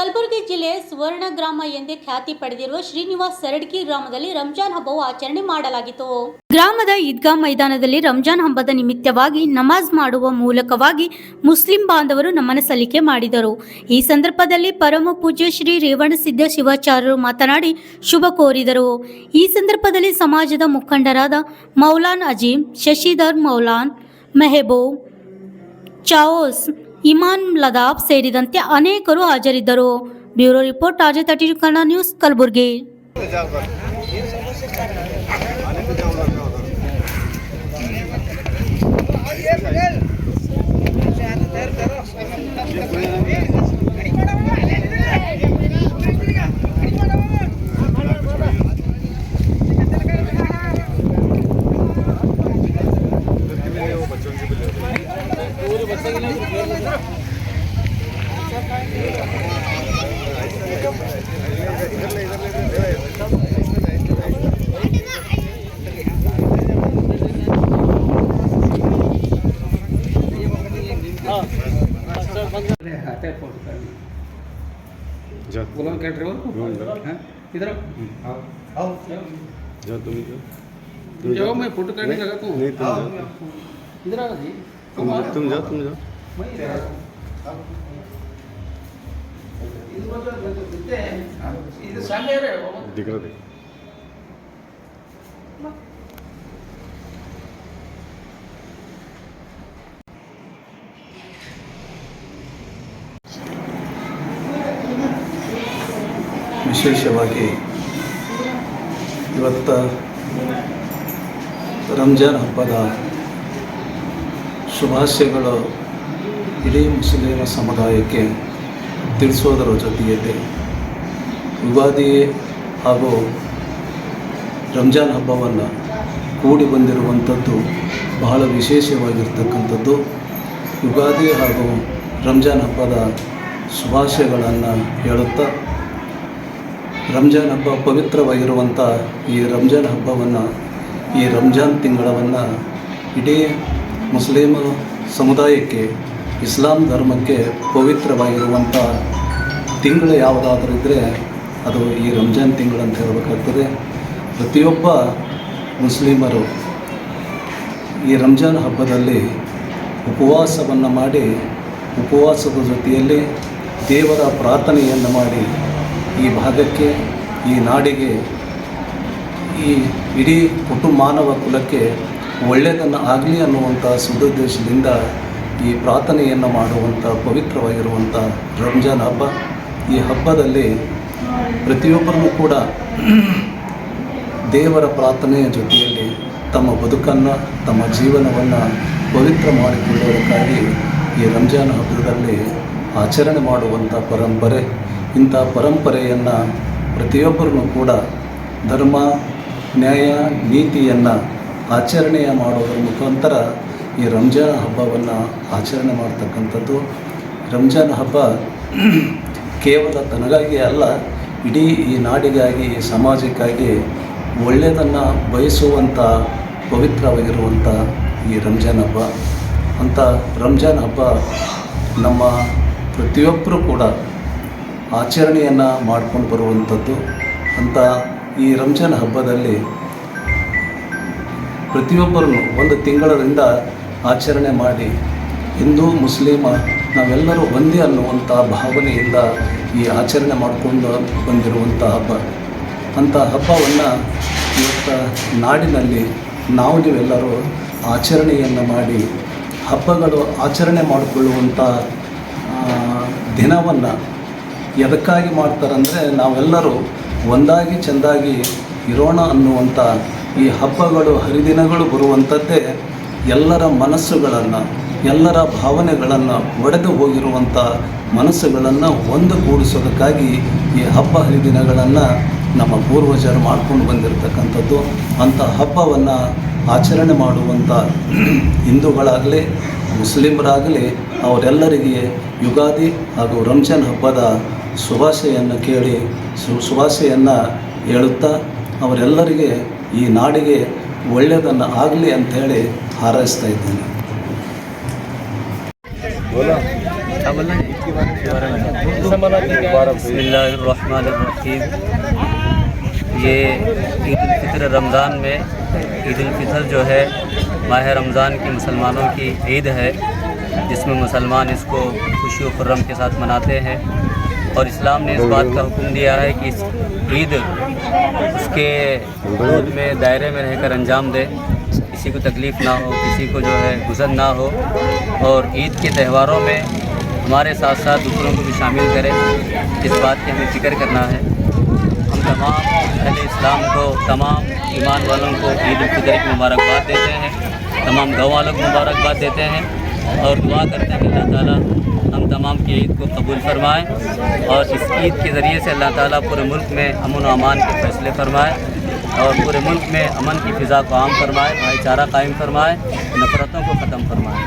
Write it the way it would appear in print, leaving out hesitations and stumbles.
ಕಲಬುರಗಿ ಜಿಲ್ಲೆಯ ಸುವರ್ಣ ಗ್ರಾಮ ಎಂದೇ ಖ್ಯಾತಿ ಪಡೆದಿರುವ ಶ್ರೀನಿವಾಸ್ ಸರಡ್ಕಿ ಗ್ರಾಮದಲ್ಲಿ ರಂಜಾನ್ ಹಬ್ಬವು ಆಚರಣೆ ಮಾಡಲಾಗಿತ್ತು. ಗ್ರಾಮದ ಈದ್ಗಾ ಮೈದಾನದಲ್ಲಿ ರಂಜಾನ್ ಹಬ್ಬದ ನಿಮಿತ್ತವಾಗಿ ನಮಾಜ್ ಮಾಡುವ ಮೂಲಕವಾಗಿ ಮುಸ್ಲಿಂ ಬಾಂಧವರು ನಮನ ಸಲ್ಲಿಕೆ ಮಾಡಿದರು. ಈ ಸಂದರ್ಭದಲ್ಲಿ ಪರಮ ಪೂಜ್ಯ ಶ್ರೀ ರೇವಣಸಿದ್ಧ ಶಿವಾಚಾರ್ಯರು ಮಾತನಾಡಿ ಶುಭ ಕೋರಿದರು. ಈ ಸಂದರ್ಭದಲ್ಲಿ ಸಮಾಜದ ಮುಖಂಡರಾದ ಮೌಲಾನ್ ಅಜೀಂ, ಶಶಿಧರ್ ಮೌಲಾನ್, ಮೆಹಬೂಬ್, ಚಾವೋಸ್, ಇಮಾನ್ ಲದಾಫ್ ಸೇರಿದಂತೆ ಅನೇಕರು ಹಾಜರಿದ್ದರು. ಬ್ಯೂರೋ ರಿಪೋರ್ಟ್ ತಾಜಾ 32 ಕನ್ನಡ ನ್ಯೂಸ್ ಕಲಬುರಗಿ. बोला क्या ड्राइवर हैं इधर आओ जाओ तुम जाओ मैं फोटो काटने लगा तू नहीं तुम जाओ इधर आ जी तुम जाओ मैं इधर इधर सामने आ रहे हो दिख रहा देख ವಿಶೇಷವಾಗಿ ಇವತ್ತು ರಂಜಾನ್ ಹಬ್ಬದ ಶುಭಾಶಯಗಳು ಇಡೀ ಮುಸ್ಲಿಂ ಸಮುದಾಯಕ್ಕೆ ತಿಳಿಸೋದರ ಜೊತೆಯಲ್ಲಿ ಯುಗಾದಿ ಹಾಗೂ ರಂಜಾನ್ ಹಬ್ಬವನ್ನು ಕೂಡಿ ಬಂದಿರುವಂಥದ್ದು ಬಹಳ ವಿಶೇಷವಾಗಿರ್ತಕ್ಕಂಥದ್ದು. ಯುಗಾದಿ ಹಾಗೂ ರಂಜಾನ್ ಹಬ್ಬದ ಶುಭಾಶಯಗಳನ್ನು ಹೇಳುತ್ತಾ ರಂಜಾನ್ ಹಬ್ಬ ಪವಿತ್ರವಾಗಿರುವಂಥ ಈ ರಂಜಾನ್ ಹಬ್ಬವನ್ನು, ಈ ರಂಜಾನ್ ತಿಂಗಳನ್ನು ಇಡೀ ಮುಸ್ಲಿಂ ಸಮುದಾಯಕ್ಕೆ, ಇಸ್ಲಾಂ ಧರ್ಮಕ್ಕೆ ಪವಿತ್ರವಾಗಿರುವಂಥ ತಿಂಗಳು ಯಾವುದಾದ್ರೂ ಇದ್ದರೆ ಅದು ಈ ರಂಜಾನ್ ತಿಂಗಳಂತ ಹೇಳಬೇಕಾಗ್ತದೆ. ಪ್ರತಿಯೊಬ್ಬ ಮುಸ್ಲಿಮರು ಈ ರಂಜಾನ್ ಹಬ್ಬದಲ್ಲಿ ಉಪವಾಸವನ್ನು ಮಾಡಿ, ಉಪವಾಸದ ಜೊತೆಯಲ್ಲಿ ದೇವರ ಪ್ರಾರ್ಥನೆಯನ್ನು ಮಾಡಿ ಈ ಭಾಗಕ್ಕೆ, ಈ ನಾಡಿಗೆ, ಈ ಇಡೀ ಮಾನವ ಕುಲಕ್ಕೆ ಒಳ್ಳೆಯದನ್ನು ಆಗಲಿ ಅನ್ನುವಂಥ ಸದುದ್ದೇಶದಿಂದ ಈ ಪ್ರಾರ್ಥನೆಯನ್ನು ಮಾಡುವಂಥ ಪವಿತ್ರವಾಗಿರುವಂಥ ರಂಜಾನ್ ಹಬ್ಬ. ಈ ಹಬ್ಬದಲ್ಲಿ ಪ್ರತಿಯೊಬ್ಬರೂ ಕೂಡ ದೇವರ ಪ್ರಾರ್ಥನೆಯ ಜೊತೆಯಲ್ಲಿ ತಮ್ಮ ಬದುಕನ್ನು, ತಮ್ಮ ಜೀವನವನ್ನು ಪವಿತ್ರ ಮಾಡಿಕೊಳ್ಳುವುದಕ್ಕಾಗಿ ಈ ರಂಜಾನ್ ಹಬ್ಬದಲ್ಲಿ ಆಚರಣೆ ಮಾಡುವಂಥ ಪರಂಪರೆ. ಇಂಥ ಪರಂಪರೆಯನ್ನು ಪ್ರತಿಯೊಬ್ಬರೂ ಕೂಡ ಧರ್ಮ, ನ್ಯಾಯ, ನೀತಿಯನ್ನು ಆಚರಣೆಯ ಮಾಡೋದರ ಮುಖಾಂತರ ಈ ರಂಜಾನ್ ಹಬ್ಬವನ್ನು ಆಚರಣೆ ಮಾಡ್ತಕ್ಕಂಥದ್ದು. ರಂಜಾನ್ ಹಬ್ಬ ಕೇವಲ ತನಗಾಗಿ ಅಲ್ಲ, ಇಡೀ ಈ ನಾಡಿಗಾಗಿ, ಈ ಸಮಾಜಕ್ಕಾಗಿ ಒಳ್ಳೆಯದನ್ನು ಬಯಸುವಂಥ ಪವಿತ್ರವಾಗಿರುವಂಥ ಈ ರಂಜಾನ್ ಹಬ್ಬ. ಅಂಥ ರಂಜಾನ್ ಹಬ್ಬ ನಮ್ಮ ಪ್ರತಿಯೊಬ್ಬರೂ ಕೂಡ ಆಚರಣೆಯನ್ನು ಮಾಡ್ಕೊಂಡು ಬರುವಂಥದ್ದು. ಅಂತ ಈ ರಂಜಾನ್ ಹಬ್ಬದಲ್ಲಿ ಪ್ರತಿಯೊಬ್ಬರೂ ಒಂದು ತಿಂಗಳಿಂದ ಆಚರಣೆ ಮಾಡಿ ಹಿಂದೂ ಮುಸ್ಲಿಮ ನಾವೆಲ್ಲರೂ ಒಂದೇ ಅನ್ನುವಂಥ ಭಾವನೆಯಿಂದ ಈ ಆಚರಣೆ ಮಾಡಿಕೊಂಡು ಬಂದಿರುವಂಥ ಹಬ್ಬ. ಅಂಥ ಹಬ್ಬವನ್ನು ಇವತ್ತು ನಾಡಿನಲ್ಲಿ ನೀವೆಲ್ಲರೂ ಆಚರಣೆಯನ್ನು ಮಾಡಿ ಹಬ್ಬಗಳು ಆಚರಣೆ ಮಾಡಿಕೊಳ್ಳುವಂಥ ದಿನವನ್ನು ಎದಕ್ಕಾಗಿ ಮಾಡ್ತಾರಂದರೆ ನಾವೆಲ್ಲರೂ ಒಂದಾಗಿ ಚೆಂದಾಗಿ ಇರೋಣ ಅನ್ನುವಂಥ ಈ ಹಬ್ಬಗಳು, ಹರಿದಿನಗಳು ಬರುವಂಥದ್ದೇ ಎಲ್ಲರ ಮನಸ್ಸುಗಳನ್ನು, ಎಲ್ಲರ ಭಾವನೆಗಳನ್ನು, ಒಡೆದು ಹೋಗಿರುವಂಥ ಮನಸ್ಸುಗಳನ್ನು ಒಂದುಗೂಡಿಸೋದಕ್ಕಾಗಿ ಈ ಹಬ್ಬ ಹರಿದಿನಗಳನ್ನು ನಮ್ಮ ಪೂರ್ವಜರು ಮಾಡ್ಕೊಂಡು ಬಂದಿರತಕ್ಕಂಥದ್ದು. ಅಂಥ ಹಬ್ಬವನ್ನು ಆಚರಣೆ ಮಾಡುವಂಥ ಹಿಂದೂಗಳಾಗಲಿ, ಮುಸ್ಲಿಮರಾಗಲಿ ಅವರೆಲ್ಲರಿಗೆ ಯುಗಾದಿ ಹಾಗೂ ರಂಜಾನ್ ಹಬ್ಬದ ಶುಭಾಶಯನ್ನು ಕೇಳಿ ಶುಭಾಶಯನ್ನು ಹೇಳುತ್ತಾ ಅವರೆಲ್ಲರಿಗೆ ಈ ನಾಡಿಗೆ ಒಳ್ಳೆಯದನ್ನು ಆಗಲಿ ಅಂಥೇಳಿ ಹಾರೈಸ್ತಾ ಇದ್ದೇನೆ. बोला बिस्मिल्लाहिर्रहमानिर्रहीम। ये ईद उल फितर रमज़ान में ईद उल फितर जो है माह रमज़ान की मुसलमानों की ईद है, जिसमें मुसलमान इसको खुशी व खुर्रम के साथ मनाते हैं। और इस्लाम ने इस बात का हुक्म दिया है कि इस ईद उसके हदूद में दायरे में रहकर अंजाम दे, किसी को तकलीफ़ ना हो, किसी को जो है गुज़र ना हो। और ईद के त्योहारों में हमारे साथ साथ दूसरों को भी शामिल करें, इस बात की हमें फ़िक्र करना है। हम तमाम अहले इस्लाम को, तमाम ईमान वालों को ईद उल फितर की मुबारकबाद देते हैं, तमाम गाँव वालों को मुबारकबाद देते हैं और दुआ करते हैं कि अल्लाह ताला हम तमाम की ईद को कबूल फरमाएँ और इस ईद के ज़रिए से अल्लाह ताला पूरे मुल्क में अमन व अमान के फ़ैसले फरमाए और पूरे मुल्क में अमन की फ़िज़ा को आम फरमाए, भाईचारा कायम फरमाए, नफ़रतों को ख़त्म फरमाए।